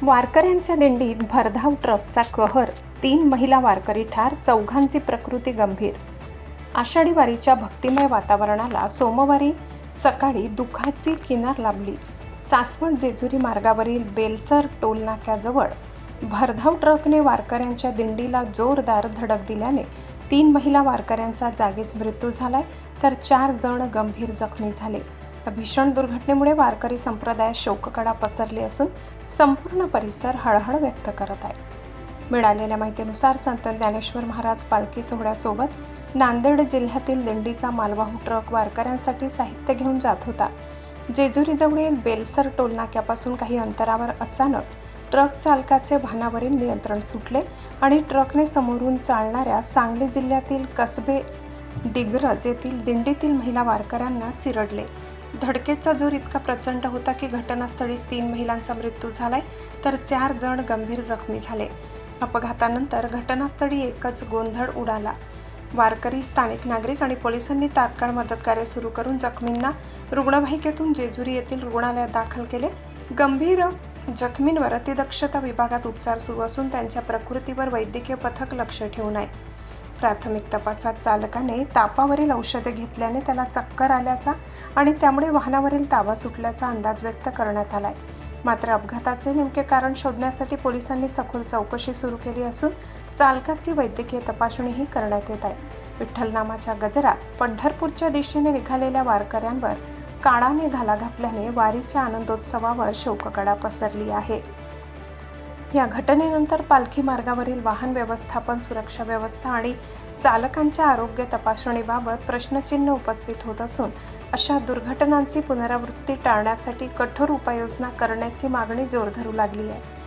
वारकऱ्यांच्या दिंडीत भरधाव ट्रकचा कहर, 3 महिला वारकरी ठार, 4घांची प्रकृती गंभीर. आषाढी वारीच्या भक्तिमय वातावरणाला सोमवारी सकाळी दुःखाची किनार लाभली. सासवड जेजुरी मार्गावरील बेलसर टोलनाक्याजवळ भरधाव ट्रकने वारकऱ्यांच्या दिंडीला जोरदार धडक दिल्याने 3 महिला वारकऱ्यांचा जागीच मृत्यू झालाय, तर 4 जण गंभीर जखमी झाले. भीषण दुर्घटनेमुळे वारकरी संप्रदायात शोककळा पसरली असून संपूर्ण परिसर हळहळ व्यक्त करत आहे. मिळालेल्या माहितीनुसार संत ज्ञानेश्वर महाराज पालखी सोहळ्यासोबत नांदेड जिल्ह्यातील दिंडीचा मालवाहू ट्रक वारकऱ्यांसाठी साहित्य घेऊन जात होता. जेजुरीजवळील बेलसर टोलनाक्यापासून काही अंतरावर अचानक ट्रक चालकाचे वाहनावरील नियंत्रण सुटले आणि ट्रकने समोरून चालणाऱ्या सांगली जिल्ह्यातील कसबे डिग्रज येथील दिंडीतील महिला वारकऱ्यांना चिरडले. धडकेचा जोर इतका प्रचंड होता की घटनास्थळीच 3 महिलांचा मृत्यू झालाय, तर 4 जण गंभीर जखमी झाले. अपघातानंतर घटनास्थळी एकच गोंधळ उडाला. वारकरी, स्थानिक नागरिक आणि पोलिसांनी तात्काळ मदतकार्य सुरू करून जखमींना रुग्णवाहिकेतून जेजुरी येथील रुग्णालयात दाखल केले. गंभीर जखमींवर अतिदक्षता विभागात उपचार सुरू असून त्यांच्या प्रकृतीवर वैद्यकीय पथक लक्ष ठेवून आहे. प्राथमिक तपासात चालकाने तापावरील औषधे घेतल्याने त्याला चक्कर आल्याचा आणि त्यामुळे वाहनावरील ताबा सुटल्याचा अंदाज व्यक्त करण्यात आलाय. मात्र अपघाताचे नेमके कारण शोधण्यासाठी पोलिसांनी सखोल चौकशी सुरू केली असून चालकाची वैद्यकीय तपासणीही करण्यात येत आहे. विठ्ठलनामाच्या गजरात पंढरपूरच्या दिशेने निघालेल्या वारकऱ्यांवर काळाने घाला घातल्याने वारीच्या आनंदोत्सवावर शोककळा पसरली आहे. या घटनेनंतर पालखी मार्गावरील वाहन व्यवस्थापन, सुरक्षा व्यवस्था आणि चालकांच्या आरोग्य तपासणीबाबत प्रश्नचिन्ह उपस्थित होत असून अशा दुर्घटनांची पुनरावृत्ती टाळण्यासाठी कठोर उपाययोजना करण्याची मागणी जोर धरू लागली आहे.